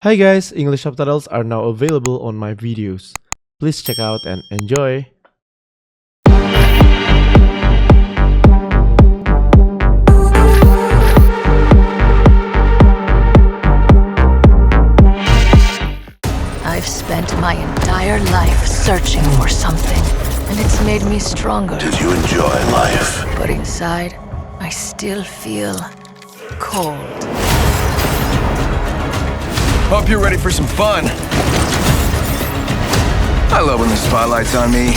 Hi guys, English subtitles are now available on my videos. Please check out and enjoy. I've spent my entire life searching for something, and it's made me stronger. Did you enjoy life? But inside, I still feel cold. Hope you're ready for some fun. I love when the spotlight's on me.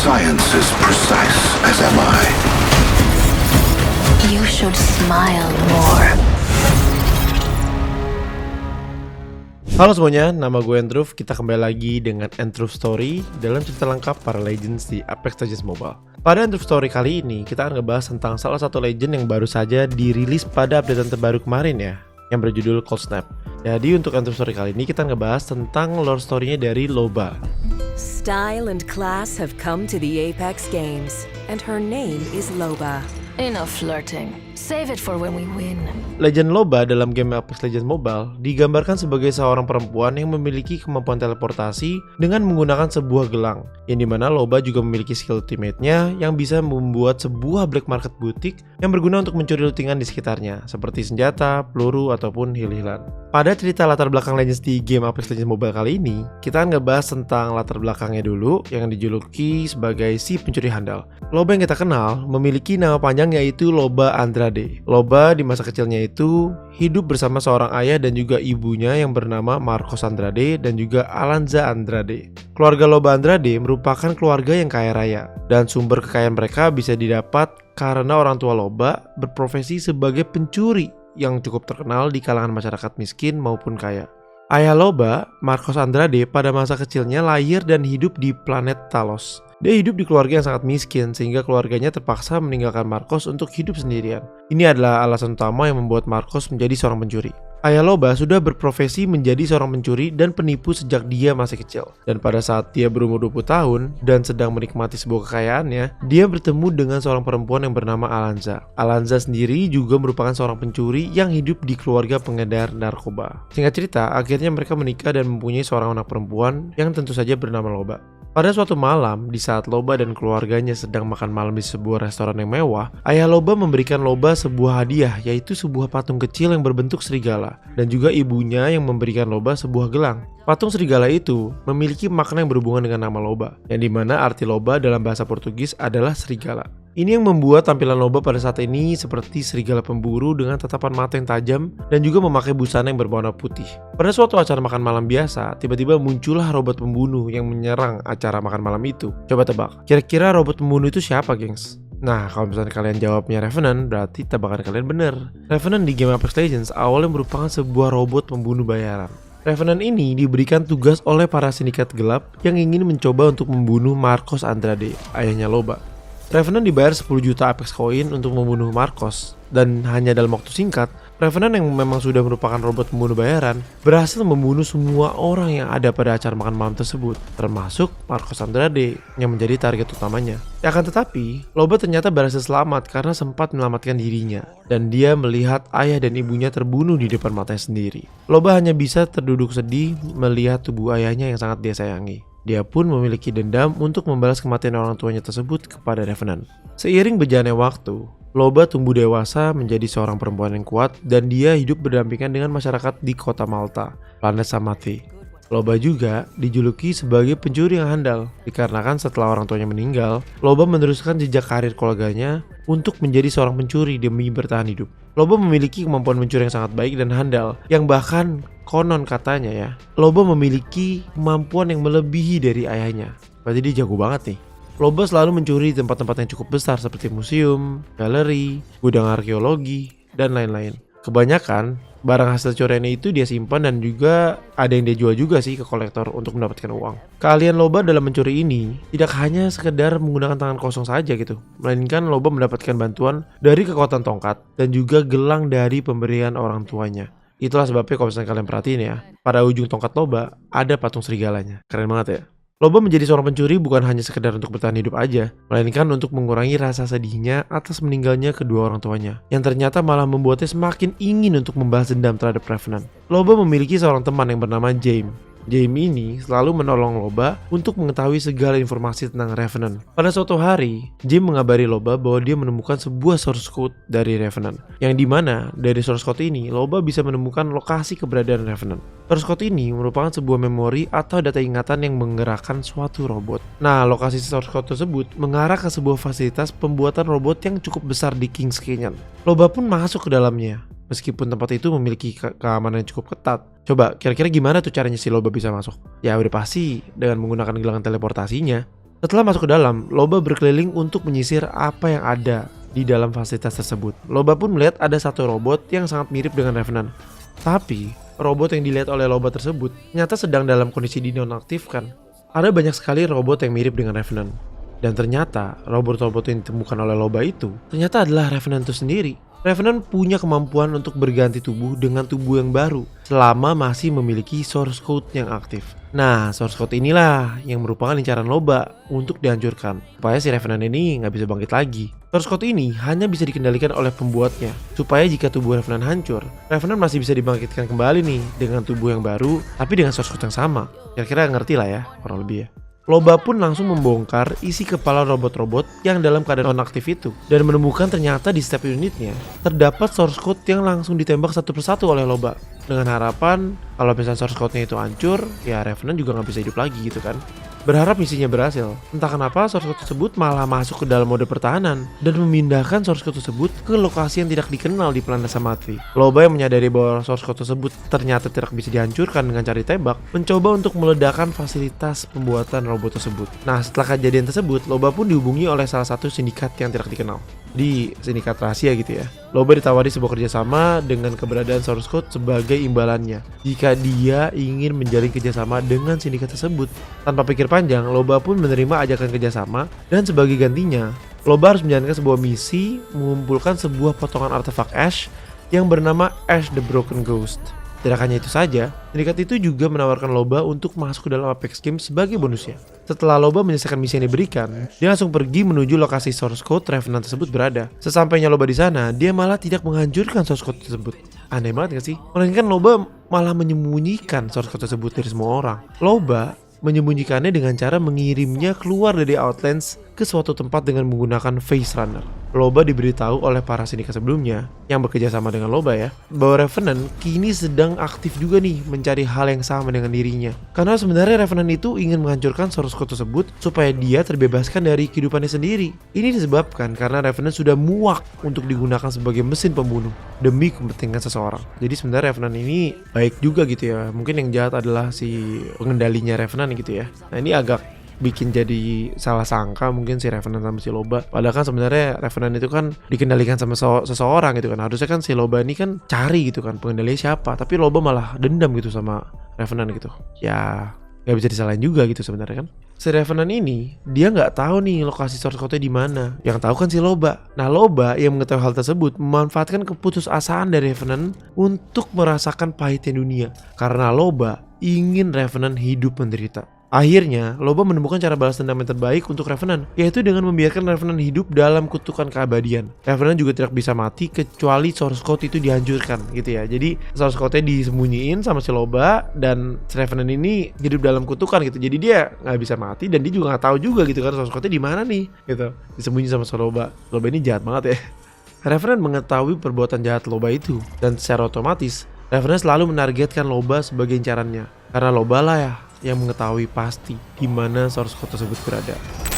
Science is precise, as am I. You should smile more. Halo semuanya, nama gue Endruf. Kita kembali lagi dengan Endruf Story dalam cerita lengkap para legends di Apex Legends Mobile. Pada Endruf Story kali ini, kita akan ngebahas tentang salah satu legend yang baru saja dirilis pada updatean terbaru kemarin ya, yang berjudul Cold Snap. Jadi untuk Endruf Story kali ini kita ngebahas tentang lore story-nya dari Loba. Style and class have come to the Apex Games, and her name is Loba. Enough flirting. Save it for when we win. Legend Loba dalam game Apex Legends Mobile digambarkan sebagai seorang perempuan yang memiliki kemampuan teleportasi dengan menggunakan sebuah gelang, yang dimana Loba juga memiliki skill ultimate-nya yang bisa membuat sebuah black market butik yang berguna untuk mencuri lootingan di sekitarnya, seperti senjata, peluru, ataupun heal-healan. Pada cerita latar belakang Legends di game Apex Legends Mobile kali ini, kita akan ngebahas tentang latar belakangnya dulu yang dijuluki sebagai si pencuri handal. Loba yang kita kenal memiliki nama panjang yaitu Loba Andrade. Loba di masa kecilnya itu hidup bersama seorang ayah dan juga ibunya yang bernama Marcos Andrade dan juga Alanza Andrade. Keluarga Loba Andrade merupakan keluarga yang kaya raya, dan sumber kekayaan mereka bisa didapat karena orang tua Loba berprofesi sebagai pencuri yang cukup terkenal di kalangan masyarakat miskin maupun kaya. Ayah Loba, Marcos Andrade, pada masa kecilnya lahir dan hidup di planet Talos. Dia hidup di keluarga yang sangat miskin sehingga keluarganya terpaksa meninggalkan Marcos untuk hidup sendirian. Ini adalah alasan utama yang membuat Marcos menjadi seorang pencuri. Ayah Loba sudah berprofesi menjadi seorang pencuri dan penipu sejak dia masih kecil. Dan pada saat dia berumur 20 tahun dan sedang menikmati sebuah kekayaannya, dia bertemu dengan seorang perempuan yang bernama Alanza. Alanza sendiri juga merupakan seorang pencuri yang hidup di keluarga pengedar narkoba. Singkat cerita, akhirnya mereka menikah dan mempunyai seorang anak perempuan yang tentu saja bernama Loba. Pada suatu malam, di saat Loba dan keluarganya sedang makan malam di sebuah restoran yang mewah, ayah Loba memberikan Loba sebuah hadiah, yaitu sebuah patung kecil yang berbentuk serigala, dan juga ibunya yang memberikan Loba sebuah gelang. Patung serigala itu memiliki makna yang berhubungan dengan nama Loba, yang dimana arti Loba dalam bahasa Portugis adalah serigala. Ini yang membuat tampilan Loba pada saat ini seperti serigala pemburu dengan tatapan mata yang tajam dan juga memakai busana yang berwarna putih. Pada suatu acara makan malam biasa, tiba-tiba muncullah robot pembunuh yang menyerang acara makan malam itu. Coba tebak, kira-kira robot pembunuh itu siapa, gengs? Nah, kalau misalnya kalian jawabnya Revenant, berarti tebakan kalian bener. Revenant di game Apex Legends awalnya merupakan sebuah robot pembunuh bayaran. Revenant ini diberikan tugas oleh para sindikat gelap yang ingin mencoba untuk membunuh Marcos Andrade, ayahnya Loba. Revenant dibayar 10 juta Apex Coin untuk membunuh Marcos, dan hanya dalam waktu singkat, Revenant yang memang sudah merupakan robot pembunuh bayaran berhasil membunuh semua orang yang ada pada acara makan malam tersebut, termasuk Marcos Andrade yang menjadi target utamanya. Akan tetapi, Loba ternyata berhasil selamat karena sempat menyelamatkan dirinya, dan dia melihat ayah dan ibunya terbunuh di depan matanya sendiri. Loba hanya bisa terduduk sedih melihat tubuh ayahnya yang sangat dia sayangi. Dia pun memiliki dendam untuk membalas kematian orang tuanya tersebut kepada Revenant. Seiring berjalannya waktu, Loba tumbuh dewasa menjadi seorang perempuan yang kuat dan dia hidup berdampingan dengan masyarakat di kota Malta, planet Samathi. Loba juga dijuluki sebagai pencuri yang handal, dikarenakan setelah orang tuanya meninggal, Loba meneruskan jejak karir keluarganya untuk menjadi seorang pencuri demi bertahan hidup. Loba memiliki kemampuan mencuri yang sangat baik dan handal, yang bahkan konon katanya ya, Loba memiliki kemampuan yang melebihi dari ayahnya. Berarti dia jago banget nih. Loba selalu mencuri di tempat-tempat yang cukup besar seperti museum, galeri, gudang arkeologi, dan lain-lain. Kebanyakan barang hasil curiannya itu dia simpan dan juga ada yang dia jual juga sih ke kolektor untuk mendapatkan uang. Keahlian Loba dalam mencuri ini tidak hanya sekedar menggunakan tangan kosong saja gitu, melainkan Loba mendapatkan bantuan dari kekuatan tongkat dan juga gelang dari pemberian orang tuanya. Itulah sebabnya kalau misalnya kalian perhatiin ya, pada ujung tongkat Loba ada patung serigalanya. Keren banget ya. Loba menjadi seorang pencuri bukan hanya sekedar untuk bertahan hidup aja, melainkan untuk mengurangi rasa sedihnya atas meninggalnya kedua orang tuanya, yang ternyata malah membuatnya semakin ingin untuk membalas dendam terhadap Revenant. Loba memiliki seorang teman yang bernama James. James ini selalu menolong Loba untuk mengetahui segala informasi tentang Revenant. Pada suatu hari, James mengabari Loba bahwa dia menemukan sebuah source code dari Revenant, yang dimana dari source code ini Loba bisa menemukan lokasi keberadaan Revenant. Source code ini merupakan sebuah memori atau data ingatan yang menggerakkan suatu robot. Nah, lokasi source code tersebut mengarah ke sebuah fasilitas pembuatan robot yang cukup besar di Kings Canyon. Loba pun masuk ke dalamnya. Meskipun tempat itu memiliki keamanan yang cukup ketat. Coba, kira-kira gimana tuh caranya si Loba bisa masuk? Ya udah pasti dengan menggunakan gelangan teleportasinya. Setelah masuk ke dalam, Loba berkeliling untuk menyisir apa yang ada di dalam fasilitas tersebut. Loba pun melihat ada satu robot yang sangat mirip dengan Revenant. Tapi, robot yang dilihat oleh Loba tersebut ternyata sedang dalam kondisi dinonaktifkan. Ada banyak sekali robot yang mirip dengan Revenant. Dan ternyata, robot-robot yang ditemukan oleh Loba itu ternyata adalah Revenant itu sendiri. Revenant punya kemampuan untuk berganti tubuh dengan tubuh yang baru selama masih memiliki source code yang aktif. Nah, source code inilah yang merupakan incaran Loba untuk dihancurkan supaya si Revenant ini nggak bisa bangkit lagi. Source code ini hanya bisa dikendalikan oleh pembuatnya supaya jika tubuh Revenant hancur, Revenant masih bisa dibangkitkan kembali nih dengan tubuh yang baru tapi dengan source code yang sama. Kira-kira ngerti lah ya, kurang lebih ya. Loba pun langsung membongkar isi kepala robot-robot yang dalam keadaan nonaktif itu dan menemukan ternyata di setiap unitnya terdapat source code yang langsung ditembak satu persatu oleh Loba dengan harapan kalau misalnya source code-nya itu hancur, ya Revenant juga nggak bisa hidup lagi gitu kan. Berharap misinya berhasil. Entah kenapa source code tersebut malah masuk ke dalam mode pertahanan dan memindahkan source code tersebut ke lokasi yang tidak dikenal di planet Samadhi. Loba yang menyadari bahwa source code tersebut ternyata tidak bisa dihancurkan dengan cara ditembak, mencoba untuk meledakkan fasilitas pembuatan robot tersebut. Nah, setelah kejadian tersebut, Loba pun dihubungi oleh salah satu sindikat yang tidak dikenal. Di sindikat rahasia gitu ya. Loba ditawari sebuah kerjasama dengan keberadaan source code sebagai imbalannya jika dia ingin menjalin kerjasama dengan sindikat tersebut. Tanpa pikir panjang, Loba pun menerima ajakan kerjasama dan sebagai gantinya, Loba harus menjalankan sebuah misi mengumpulkan sebuah potongan artefak Ash yang bernama Ash the Broken Ghost. Tidak hanya itu saja, sindikat itu juga menawarkan Loba untuk masuk ke dalam Apex Games sebagai bonusnya. Setelah Loba menyelesaikan misi yang diberikan, dia langsung pergi menuju lokasi source code Revenant tersebut berada. Sesampainya Loba di sana, dia malah tidak menghancurkan source code tersebut. Aneh banget gak sih? Melainkan Loba malah menyembunyikan source code tersebut dari semua orang. Loba menyembunyikannya dengan cara mengirimnya keluar dari Outlands ke suatu tempat dengan menggunakan Face Runner. Loba diberitahu oleh para sindikat sebelumnya yang bekerja sama dengan Loba ya, bahwa Revenant kini sedang aktif juga nih mencari hal yang sama dengan dirinya. Karena sebenarnya Revenant itu ingin menghancurkan source code tersebut supaya dia terbebaskan dari kehidupannya sendiri. Ini disebabkan karena Revenant sudah muak untuk digunakan sebagai mesin pembunuh demi kepentingan seseorang. Jadi sebenarnya Revenant ini baik juga gitu ya. Mungkin yang jahat adalah si pengendalinya Revenant gitu ya. Nah, ini agak bikin jadi salah sangka mungkin si Revenant sama si Loba. Padahal kan sebenarnya Revenant itu kan dikendalikan sama seseorang gitu kan. Harusnya kan si Loba ini kan cari gitu kan pengendalinya siapa. Tapi Loba malah dendam gitu sama Revenant gitu. Ya gak bisa disalahin juga gitu sebenarnya kan. Si Revenant ini dia nggak tahu nih lokasi source code-nya di mana. Yang tahu kan si Loba. Nah, Loba yang mengetahui hal tersebut memanfaatkan keputusasaan dari Revenant untuk merasakan pahitnya dunia. Karena Loba ingin Revenant hidup menderita. Akhirnya, Loba menemukan cara balas dendam yang terbaik untuk Revenant, yaitu dengan membiarkan Revenant hidup dalam kutukan keabadian. Revenant juga tidak bisa mati kecuali source code itu dihancurkan gitu ya. Jadi source code-nya disembunyiin sama si Loba dan si Revenant ini hidup dalam kutukan gitu. Jadi dia nggak bisa mati dan dia juga nggak tahu juga gitu kan source code-nya di mana nih gitu. Disembunyiin sama si Loba. Loba ini jahat banget ya. Revenant mengetahui perbuatan jahat Loba itu dan secara otomatis Revenant selalu menargetkan Loba sebagai incarannya. Karena Loba lah ya yang mengetahui pasti di mana source code tersebut berada.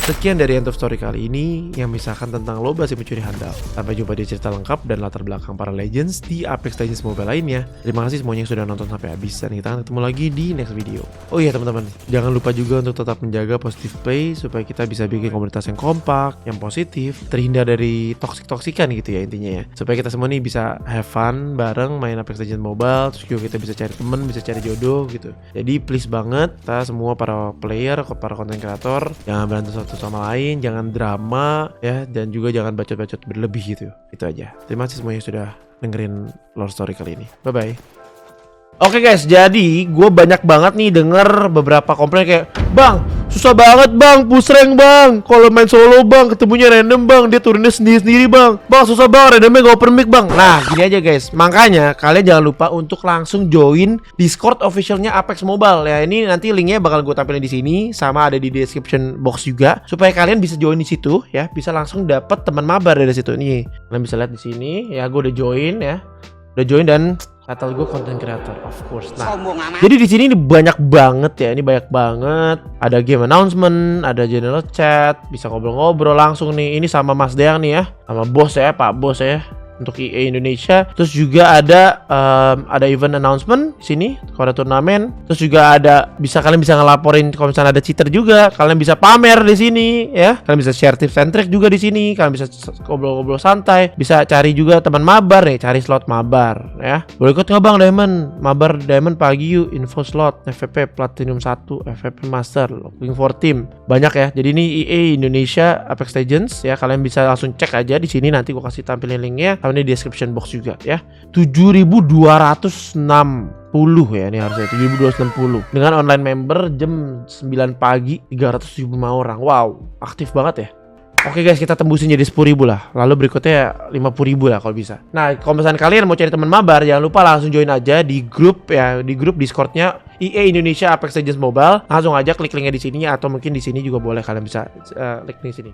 Sekian dari End of Story kali ini yang misalkan tentang Loba si pencuri handal. Sampai jumpa di cerita lengkap dan latar belakang para legends di Apex Legends Mobile lainnya. Terima kasih semuanya yang sudah nonton sampai habis dan kita akan ketemu lagi di next video. Oh iya teman-teman, jangan lupa juga untuk tetap menjaga positive play supaya kita bisa bikin komunitas yang kompak, yang positif, terhindar dari toksik-toksikan gitu ya intinya ya. Supaya kita semua nih bisa have fun bareng main Apex Legends Mobile, terus juga kita bisa cari temen, bisa cari jodoh gitu. Jadi please banget kita semua para player, para content creator jangan berantem satu sama lain, jangan drama ya, dan juga jangan bacot-bacot berlebih gitu. Itu aja. Terima kasih semuanya sudah dengerin Lore Story kali ini. Bye bye. Oke guys, jadi gue banyak banget nih denger beberapa komplain kayak, "Bang, Susah banget bang, push rank bang. Kalau main solo bang, ketemunya random bang. Dia turunnya sendiri-sendiri bang. Bang susah bang, randomnya gak open mic bang. Nah gini aja guys, makanya kalian jangan lupa untuk langsung join Discord officialnya Apex Mobile ya. Ini nanti linknya bakal gue tampilin di sini, sama ada di description box juga, supaya kalian bisa join di situ ya. Bisa langsung dapat teman mabar dari situ nih. Kalian bisa lihat di sini ya, gue udah join ya. Udah join dan title gue content creator, of course. Nah, jadi di sini banyak banget ya, ini banyak banget. Ada game announcement, ada general chat, bisa ngobrol-ngobrol langsung nih. Ini sama Mas Deang nih ya, sama bos ya, Pak Bos ya, untuk EA Indonesia. Terus juga ada event announcement di sini, kalau ada turnamen. Terus juga ada kalian bisa ngelaporin kalau misalnya ada cheater juga. Kalian bisa pamer di sini ya. Kalian bisa share tips and trick juga di sini. Kalian bisa ngobrol-ngobrol santai. Bisa cari juga teman mabar nih, cari slot mabar ya. Boleh ikut nggak Bang Diamond? Mabar Diamond pagi yuk, info slot, FVP Platinum 1, FVP Master, looking for team. Banyak ya. Jadi ini EA Indonesia Apex Legends ya. Kalian bisa langsung cek aja di sini, nanti gua kasih tampilin linknya. Ini di description box juga ya. 7.260 ya, ini harusnya 7.260 dengan online member jam 9 pagi 375 orang. Wow, aktif banget ya. Oke guys, kita tembusin jadi 10.000 lah. Lalu berikutnya 50.000 lah kalau bisa. Nah, kalau misalnya kalian mau cari teman mabar, jangan lupa langsung join aja di grup ya, di grup Discordnya EA Indonesia Apex Legends Mobile. Langsung aja klik linknya di sini, atau mungkin di sini juga boleh, kalian bisa klik di sini.